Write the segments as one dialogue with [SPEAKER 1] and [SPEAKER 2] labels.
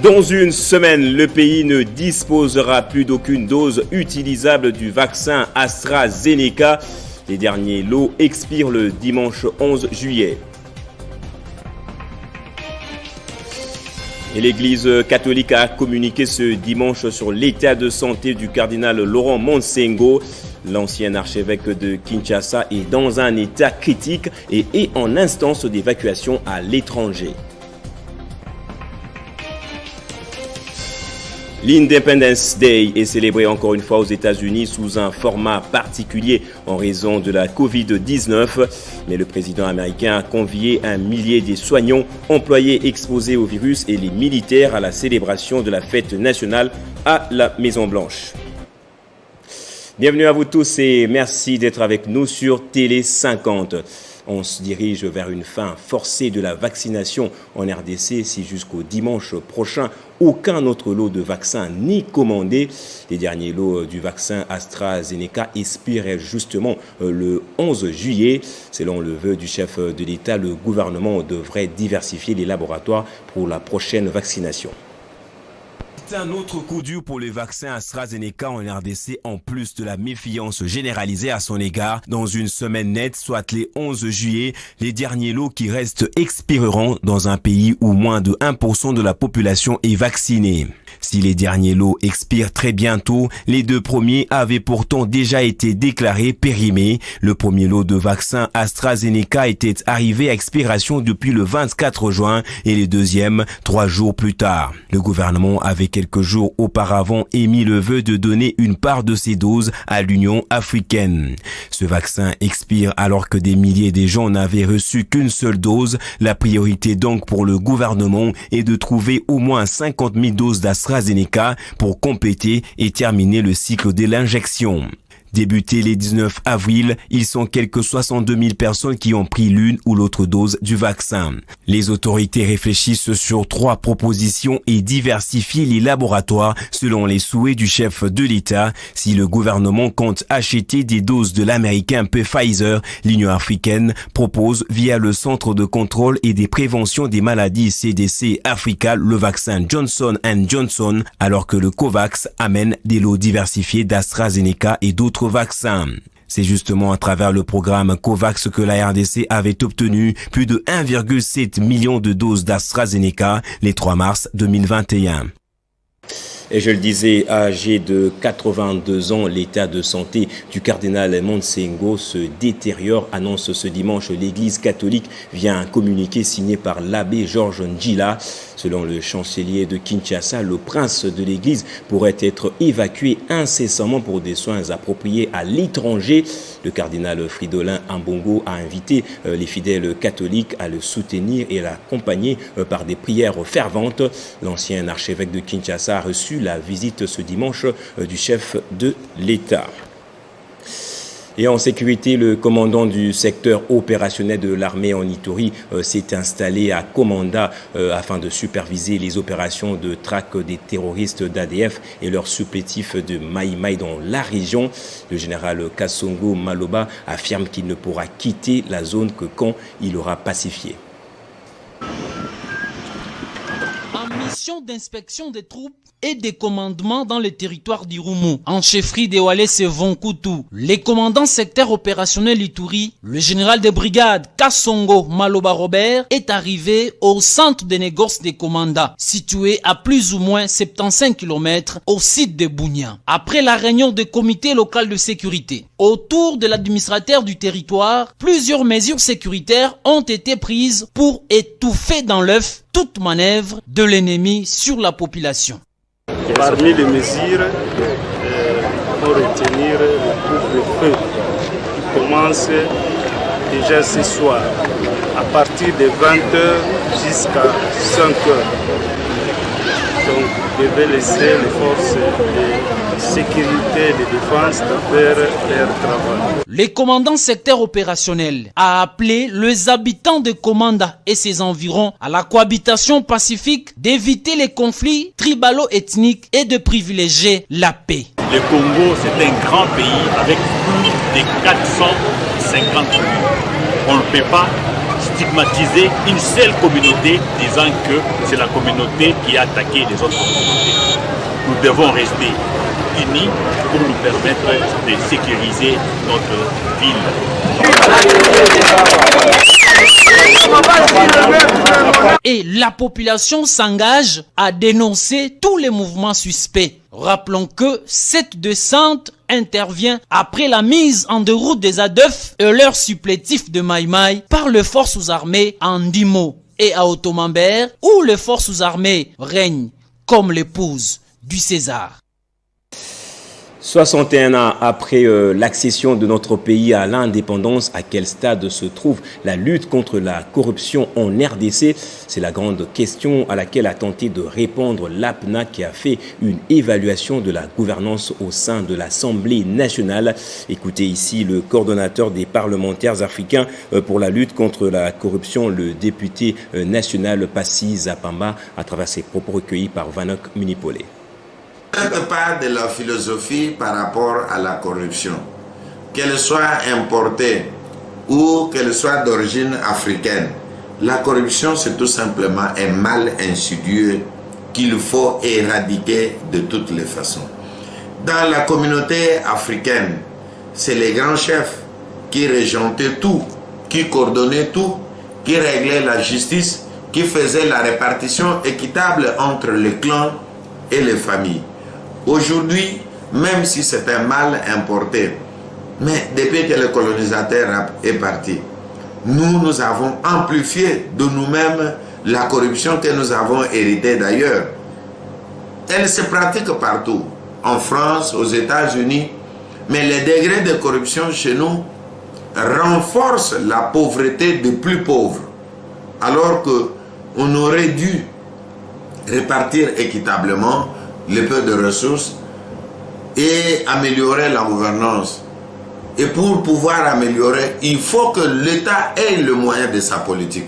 [SPEAKER 1] Dans une semaine, le pays ne disposera plus d'aucune dose utilisable du vaccin AstraZeneca. Les derniers lots expirent le dimanche 11 juillet. Et l'Église catholique a communiqué ce dimanche sur l'état de santé du cardinal Laurent Monsengo. L'ancien archevêque de Kinshasa est dans un état critique et est en instance d'évacuation à l'étranger. L'Independence Day est célébré encore une fois aux États-Unis sous un format particulier en raison de la Covid-19. Mais le président américain a convié un millier des soignants, employés exposés au virus et les militaires à la célébration de la fête nationale à la Maison-Blanche. Bienvenue à vous tous et merci d'être avec nous sur Télé 50. On se dirige vers une fin forcée de la vaccination en RDC si jusqu'au dimanche prochain, aucun autre lot de vaccins n'est commandé. Les derniers lots du vaccin AstraZeneca expirent justement le 11 juillet. Selon le vœu du chef de l'État, le gouvernement devrait diversifier les laboratoires pour la prochaine vaccination. C'est un autre coup dur pour le vaccin AstraZeneca en RDC en plus de la méfiance généralisée à son égard. Dans une semaine nette, soit les 11 juillet, les derniers lots qui restent expireront dans un pays où moins de 1% de la population est vaccinée. Si les derniers lots expirent très bientôt, les deux premiers avaient pourtant déjà été déclarés périmés. Le premier lot de vaccin AstraZeneca était arrivé à expiration depuis le 24 juin et le deuxième 3 jours plus tard. Le gouvernement avait quelques jours auparavant émis le vœu de donner une part de ces doses à l'Union africaine. Ce vaccin expire alors que des milliers de gens n'avaient reçu qu'une seule dose. La priorité donc pour le gouvernement est de trouver au moins 50 000 doses d'AstraZeneca pour compléter et terminer le cycle de l'injection. Débuté le 19 avril, ils sont quelques 62 000 personnes qui ont pris l'une ou l'autre dose du vaccin. Les autorités réfléchissent sur 3 propositions et diversifient les laboratoires selon les souhaits du chef de l'État. Si le gouvernement compte acheter des doses de l'américain Pfizer, l'Union africaine propose via le Centre de contrôle et des préventions des maladies CDC Africa le vaccin Johnson & Johnson, alors que le COVAX amène des lots diversifiés d'AstraZeneca et d'autres vaccins. C'est justement à travers le programme COVAX que la RDC avait obtenu plus de 1,7 million de doses d'AstraZeneca le 3 mars 2021. Et je le disais, âgé de 82 ans, l'état de santé du cardinal Monsengo se détériore, annonce ce dimanche l'Église catholique via un communiqué signé par l'abbé Georges Njila. Selon le chancelier de Kinshasa, le prince de l'Église pourrait être évacué incessamment pour des soins appropriés à l'étranger. Le cardinal Fridolin Ambongo a invité les fidèles catholiques à le soutenir et à l'accompagner par des prières ferventes. L'ancien archevêque de Kinshasa a reçu la visite ce dimanche du chef de l'État. Et en sécurité, le commandant du secteur opérationnel de l'armée en Ituri s'est installé à Komanda afin de superviser les opérations de traque des terroristes d'ADF et leurs supplétifs de Maï Maï dans la région. Le général Kassongo Maloba affirme qu'il ne pourra quitter la zone que quand il aura pacifié.
[SPEAKER 2] Mission d'inspection des troupes et des commandements dans le territoire d'Irumu, en chefferie de Walese Vonkutu. Les commandants secteur opérationnel Ituri, le général de brigade Kassongo Maloba Robert, est arrivé au centre de négoce des commandants, situé à plus ou moins 75 km au site de Bounia. Après la réunion du comité local de sécurité, autour de l'administrateur du territoire, plusieurs mesures sécuritaires ont été prises pour étouffer dans l'œuf toute manœuvre de l'ennemi sur la population.
[SPEAKER 3] Parmi les mesures, il faut retenir le couvre-feu qui commence déjà ce soir à partir de 20h jusqu'à 5h. Donc, vous devez laisser les forces de sécurité et de défense faire leur travail.
[SPEAKER 2] Le commandant secteur opérationnel a appelé les habitants de Komanda et ses environs à la cohabitation pacifique, d'éviter les conflits tribalo-ethniques et de privilégier la paix.
[SPEAKER 4] Le Congo, c'est un grand pays avec plus de 450 pays. On ne peut pas stigmatiser une seule communauté, disant que c'est la communauté qui a attaqué les autres communautés. Nous devons rester unis pour nous permettre de sécuriser notre ville.
[SPEAKER 2] Et la population s'engage à dénoncer tous les mouvements suspects. Rappelons que cette descente intervient après la mise en déroute des ADEF et leurs supplétifs de Maïmaï par les forces armées en Dimo et à Otomambère, où les forces armées règnent comme l'épouse du César.
[SPEAKER 1] 61 ans après l'accession de notre pays à l'indépendance, à quel stade se trouve la lutte contre la corruption en RDC? C'est la grande question à laquelle a tenté de répondre l'APNA, qui a fait une évaluation de la gouvernance au sein de l'Assemblée nationale. Écoutez ici le coordonnateur des parlementaires africains pour la lutte contre la corruption, le député national Passy Zapamba, à travers ses propos recueillis par Vanok Munipole.
[SPEAKER 5] Quelque part de la philosophie par rapport à la corruption, qu'elle soit importée ou qu'elle soit d'origine africaine, la corruption c'est tout simplement un mal insidieux qu'il faut éradiquer de toutes les façons. Dans la communauté africaine, c'est les grands chefs qui régentaient tout, qui coordonnaient tout, qui réglaient la justice, qui faisaient la répartition équitable entre les clans et les familles. Aujourd'hui, même si c'est un mal importé, mais depuis que le colonisateur est parti, nous avons amplifié de nous-mêmes la corruption que nous avons héritée d'ailleurs. Elle se pratique partout, en France, aux États-Unis, mais les degrés de corruption chez nous renforcent la pauvreté des plus pauvres, alors qu'on aurait dû répartir équitablement le peu de ressources et améliorer la gouvernance. Et pour pouvoir améliorer, il faut que l'État ait le moyen de sa politique.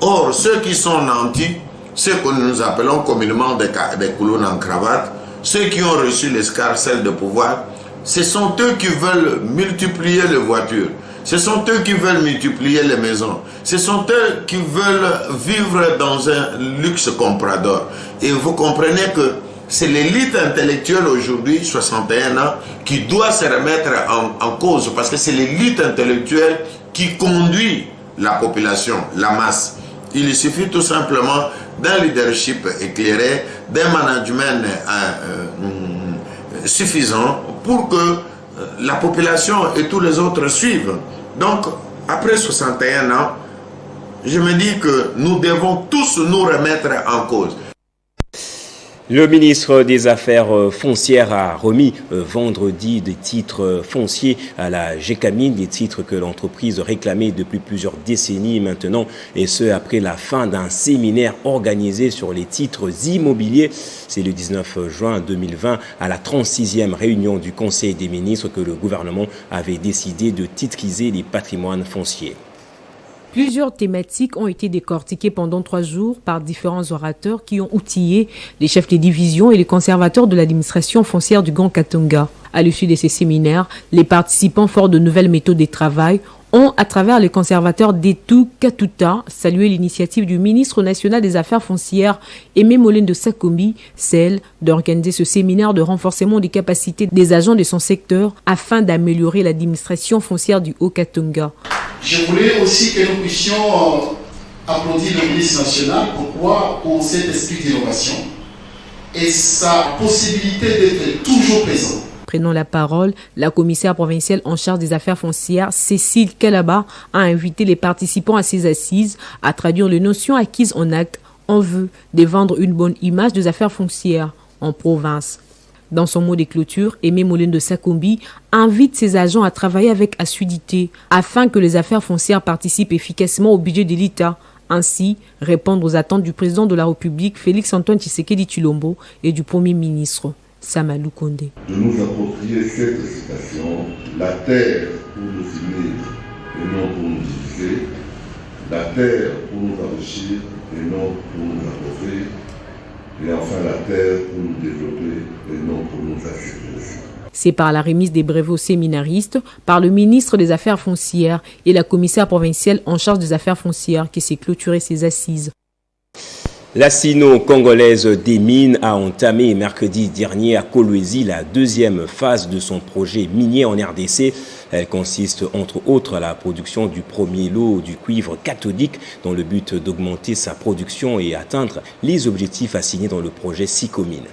[SPEAKER 5] Or, ceux qui sont nantis, ceux que nous appelons communément des coulons en cravate, ceux qui ont reçu l'escarcelle de pouvoir, ce sont eux qui veulent multiplier les voitures, ce sont eux qui veulent multiplier les maisons, ce sont eux qui veulent vivre dans un luxe comprador. Et vous comprenez que c'est l'élite intellectuelle aujourd'hui, 61 ans, qui doit se remettre en cause, parce que c'est l'élite intellectuelle qui conduit la population, la masse. Il suffit tout simplement d'un leadership éclairé, d'un management suffisant pour que la population et tous les autres suivent. Donc, après 61 ans, je me dis que nous devons tous nous remettre en cause.
[SPEAKER 1] Le ministre des Affaires foncières a remis vendredi des titres fonciers à la GECAMIN, des titres que l'entreprise réclamait depuis plusieurs décennies maintenant, et ce après la fin d'un séminaire organisé sur les titres immobiliers. C'est le 19 juin 2020, à la 36e réunion du Conseil des ministres, que le gouvernement avait décidé de titriser les patrimoines fonciers.
[SPEAKER 6] Plusieurs thématiques ont été décortiquées pendant 3 jours par différents orateurs qui ont outillé les chefs de division et les conservateurs de l'administration foncière du Grand Katanga. À l'issue de ces séminaires, les participants, forts de nouvelles méthodes de travail, ont, à travers les conservateurs d'Etou Katuta, salué l'initiative du ministre national des Affaires foncières, Aimé Molène de Sakombi, celle d'organiser ce séminaire de renforcement des capacités des agents de son secteur afin d'améliorer l'administration foncière du Haut-Katanga.
[SPEAKER 7] Je voulais aussi que nous puissions applaudir le ministre national. Pourquoi? Pour cet esprit d'innovation et sa possibilité d'être toujours présent.
[SPEAKER 6] Prenant la parole, la commissaire provinciale en charge des affaires foncières, Cécile Kalaba, a invité les participants à ces assises à traduire les notions acquises en actes en vue de vendre une bonne image des affaires foncières en province. Dans son mot de clôture, Aimé Molène de Sakombi invite ses agents à travailler avec assiduité afin que les affaires foncières participent efficacement au budget de l'État. Ainsi, répondre aux attentes du président de la République, Félix-Antoine Tshisekedi Tshilombo, et du Premier ministre, Samalou Kondé.
[SPEAKER 8] De nous approprier cette citation, la terre pour nous unir et non pour nous diviser, la terre pour nous enrichir et non pour nous appauvrir, et enfin la terre pour nous développer et non pour nous assurer.
[SPEAKER 6] C'est par la remise des brevets aux séminaristes, par le ministre des Affaires foncières et la commissaire provinciale en charge des affaires foncières qui s'est clôturé ces assises.
[SPEAKER 1] La sino-congolaise des mines a entamé mercredi dernier à Kolwezi la deuxième phase de son projet minier en RDC. Elle consiste entre autres à la production du premier lot du cuivre cathodique dans le but d'augmenter sa production et atteindre les objectifs assignés dans le projet SICOMINE.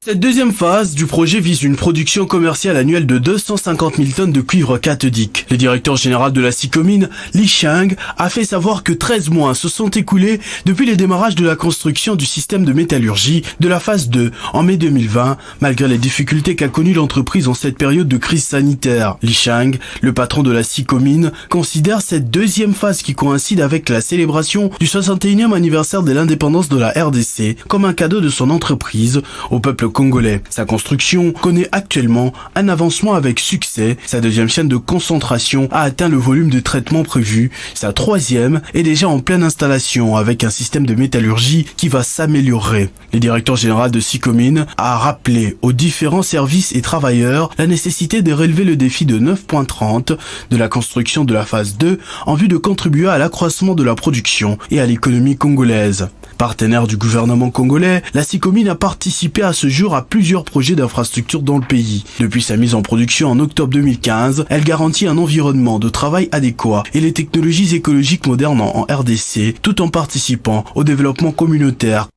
[SPEAKER 9] Cette deuxième phase du projet vise une production commerciale annuelle de 250 000 tonnes de cuivre cathodique. Le directeur général de la SICOMINE, Li Chang, a fait savoir que 13 mois se sont écoulés depuis le démarrage de la construction du système de métallurgie de la phase 2 en mai 2020, malgré les difficultés qu'a connues l'entreprise en cette période de crise sanitaire. Li Chang, le patron de la SICOMINE, considère cette deuxième phase qui coïncide avec la célébration du 61e anniversaire de l'indépendance de la RDC comme un cadeau de son entreprise au peuple congolais. Sa construction connaît actuellement un avancement avec succès. Sa deuxième chaîne de concentration a atteint le volume de traitement prévu. Sa troisième est déjà en pleine installation avec un système de métallurgie qui va s'améliorer. Le directeur général de SICOMINE a rappelé aux différents services et travailleurs la nécessité de relever le défi de 9.30 de la construction de la phase 2 en vue de contribuer à l'accroissement de la production et à l'économie congolaise. Partenaire du gouvernement congolais, la SICOMINE a participé à ce jour à plusieurs projets d'infrastructures dans le pays. Depuis sa mise en production en octobre 2015, elle garantit un environnement de travail adéquat et les technologies écologiques modernes en RDC, tout en participant au développement communautaire.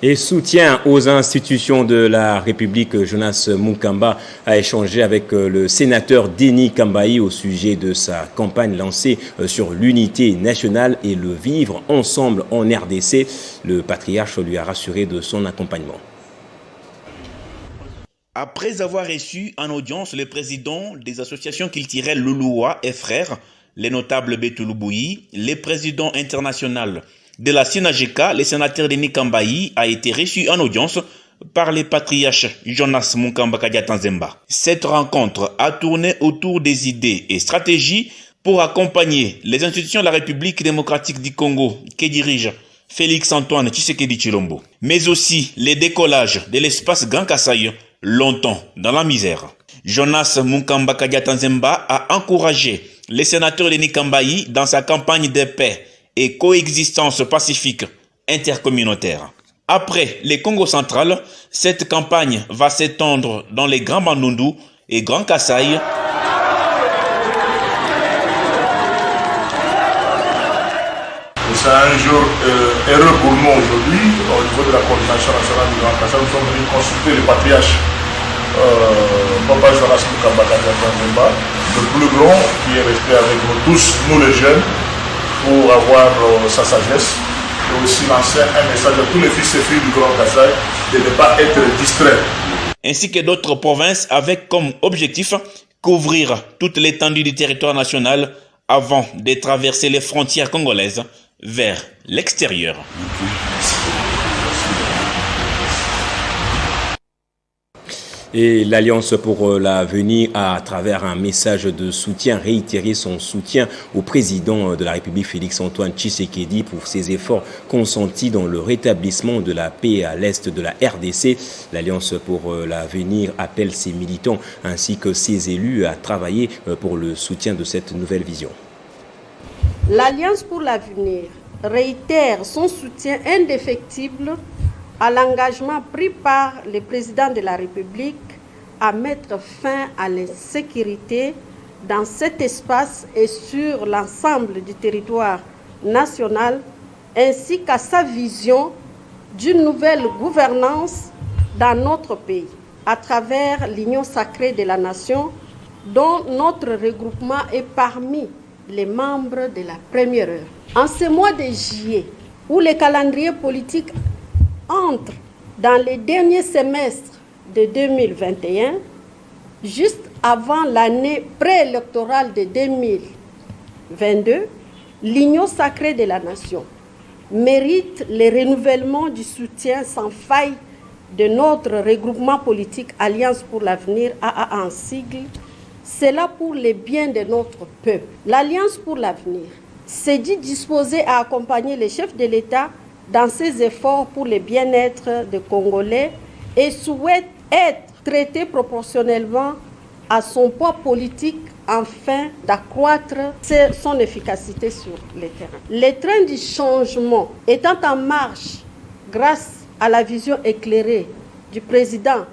[SPEAKER 1] Et soutien aux institutions de la République, Jonas Munkamba a échangé avec le sénateur Denis Kambayi au sujet de sa campagne lancée sur l'unité nationale et le vivre ensemble en RDC. Le patriarche lui a rassuré de son accompagnement.
[SPEAKER 10] Après avoir reçu en audience le président des associations culturelles Louloua et Frères, les notables Betoulouboui, les présidents internationaux de la SINAGECA, le sénateur Denis Kambayi a été reçu en audience par le patriarche Jonas Munkamba Kadiata Nzemba. Cette rencontre a tourné autour des idées et stratégies pour accompagner les institutions de la République démocratique du Congo que dirige Félix-Antoine Tshisekedi Tshilombo, mais aussi les décollages de l'espace Grand Kasaï, longtemps dans la misère. Jonas Munkamba Kadiata Nzemba a encouragé le sénateur Denis Kambayi dans sa campagne de paix et coexistence pacifique intercommunautaire. Après les Congo central, cette campagne va s'étendre dans les Grands Bandundu et Grand Kasaï.
[SPEAKER 11] C'est un jour heureux pour nous aujourd'hui. Au niveau de la coordination nationale du Grand Kasaï, nous sommes venus consulter le patriarche Papa Jonas Munkamba Kadiata Nzemba, le plus grand qui est resté avec nous tous, nous les jeunes, pour avoir sa sagesse et aussi lancer un message à tous les fils et filles du Grand Kasaï de ne pas être distraits.
[SPEAKER 10] Ainsi que d'autres provinces avec comme objectif couvrir toute l'étendue du territoire national avant de traverser les frontières congolaises vers l'extérieur.
[SPEAKER 1] Et l'Alliance pour l'avenir a, à travers un message de soutien, réitéré son soutien au président de la République Félix-Antoine Tshisekedi pour ses efforts consentis dans le rétablissement de la paix à l'est de la RDC. L'Alliance pour l'avenir appelle ses militants ainsi que ses élus à travailler pour le soutien de cette nouvelle vision.
[SPEAKER 12] L'Alliance pour l'avenir réitère son soutien indéfectible à l'engagement pris par le président de la République à mettre fin à l'insécurité dans cet espace et sur l'ensemble du territoire national, ainsi qu'à sa vision d'une nouvelle gouvernance dans notre pays, à travers l'Union sacrée de la nation, dont notre regroupement est parmi les membres de la première heure. En ce mois de juillet, où le calendrier politique entre dans les derniers semestres de 2021, juste avant l'année préélectorale de 2022, l'Union sacrée de la nation mérite le renouvellement du soutien sans faille de notre regroupement politique Alliance pour l'avenir, AA en sigle, cela pour le bien de notre peuple. L'Alliance pour l'avenir s'est dit disposée à accompagner les chefs de l'État dans ses efforts pour le bien-être des Congolais et souhaite être traité proportionnellement à son poids politique afin d'accroître son efficacité sur le terrain. Le train du changement étant en marche grâce à la vision éclairée du président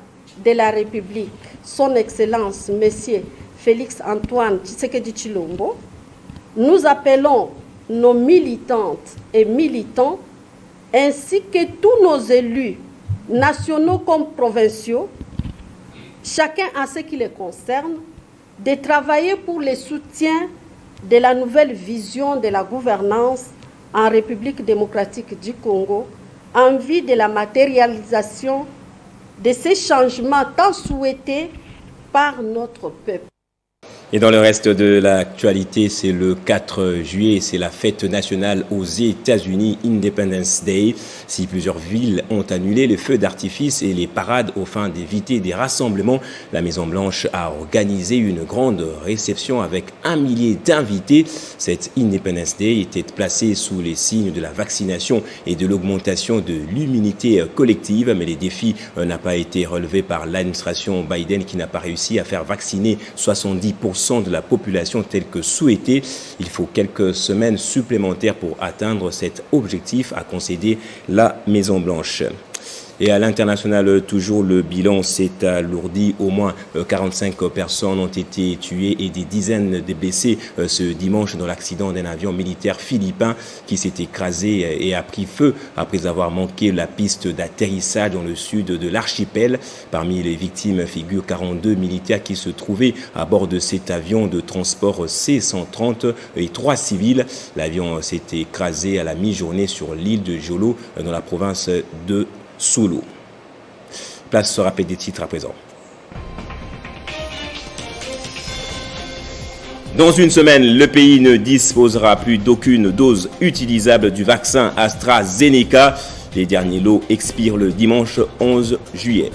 [SPEAKER 12] de la République, son Excellence, Monsieur Félix Antoine Tshisekedi Tshilombo, nous appelons nos militantes et militants, ainsi que tous nos élus, nationaux comme provinciaux, chacun à ce qui les concerne, de travailler pour le soutien de la nouvelle vision de la gouvernance en République démocratique du Congo, en vue de la matérialisation de ces changements tant souhaités par notre peuple.
[SPEAKER 1] Et dans le reste de l'actualité, c'est le 4 juillet, c'est la fête nationale aux États-Unis, Independence Day. Si plusieurs villes ont annulé les feux d'artifice et les parades aux fins d'éviter des rassemblements, la Maison-Blanche a organisé une grande réception avec 1 millier d'invités. Cette Independence Day était placée sous les signes de la vaccination et de l'augmentation de l'immunité collective, mais les défis n'ont pas été relevés par l'administration Biden qui n'a pas réussi à faire vacciner 70% de la population telle que souhaité. Il faut quelques semaines supplémentaires pour atteindre cet objectif, a concédé la Maison-Blanche. Et à l'international, toujours le bilan s'est alourdi. Au moins 45 personnes ont été tuées et des dizaines de blessés ce dimanche dans l'accident d'un avion militaire philippin qui s'est écrasé et a pris feu après avoir manqué la piste d'atterrissage dans le sud de l'archipel. Parmi les victimes figurent 42 militaires qui se trouvaient à bord de cet avion de transport C-130 et 3 civils. L'avion s'est écrasé à la mi-journée sur l'île de Jolo dans la province de Sulu. Place au rappel des titres à présent. Dans une semaine, le pays ne disposera plus d'aucune dose utilisable du vaccin AstraZeneca. Les derniers lots expirent le dimanche 11 juillet.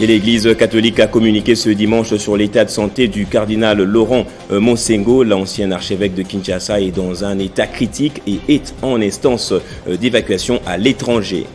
[SPEAKER 1] Et l'Église catholique a communiqué ce dimanche sur l'état de santé du cardinal Laurent Monsengo. L'ancien archevêque de Kinshasa est dans un état critique et est en instance d'évacuation à l'étranger.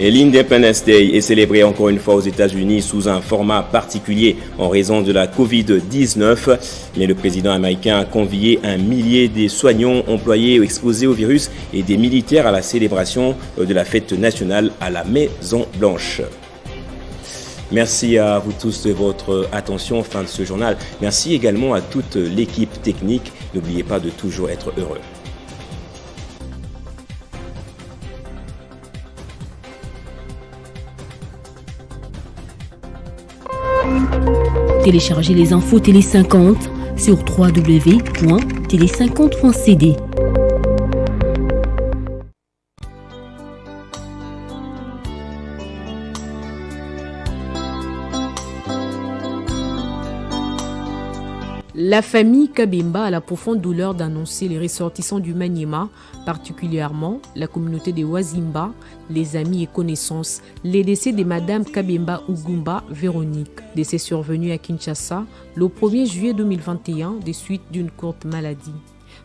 [SPEAKER 1] Et l'Independence Day est célébré encore une fois aux États-Unis sous un format particulier en raison de la Covid-19. Mais le président américain a convié 1 millier des soignants employés ou exposés au virus et des militaires à la célébration de la fête nationale à la Maison-Blanche. Merci à vous tous de votre attention. Fin de ce journal. Merci également à toute l'équipe technique. N'oubliez pas de toujours être heureux.
[SPEAKER 13] Téléchargez les infos Télé 50 sur www.tele50.cd.
[SPEAKER 6] La famille Kabemba a la profonde douleur d'annoncer les ressortissants du Maniema, particulièrement la communauté des Wazimba, les amis et connaissances, les décès de Madame Kabemba Ugumba Véronique, décès survenu à Kinshasa le 1er juillet 2021 des suites d'une courte maladie.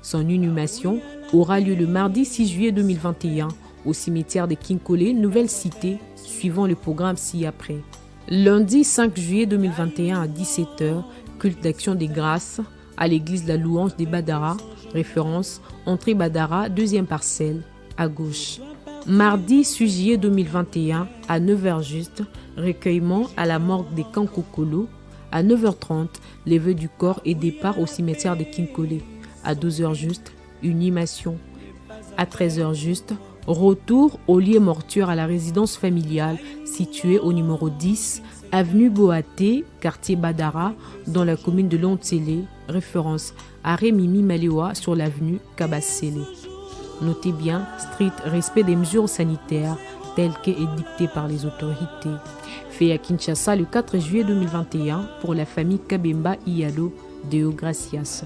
[SPEAKER 6] Son inhumation aura lieu le mardi 6 juillet 2021 au cimetière de Kinkole, nouvelle cité, suivant le programme ci-après. Lundi 5 juillet 2021 à 17h, culte d'action des grâces à l'église de la Louange des Badara, référence entrée Badara, 2e parcelle, à gauche. Mardi 6 juillet 2021 à 9h juste, recueillement à la morgue des Kankokolo. À 9h30, levée du corps et départ au cimetière de Kinkole. À 12h juste, inhumation. À 13h juste, retour au lieu mortuaire à la résidence familiale située au numéro 10, avenue Boaté, quartier Badara, dans la commune de Lontsele, référence arrêt Mimi Malewa sur l'avenue Kabassele. Notez bien, strict respect des mesures sanitaires telles qu'édictées par les autorités. Fait à Kinshasa le 4 juillet 2021 pour la famille Kabemba Iyalo Deo Gracias.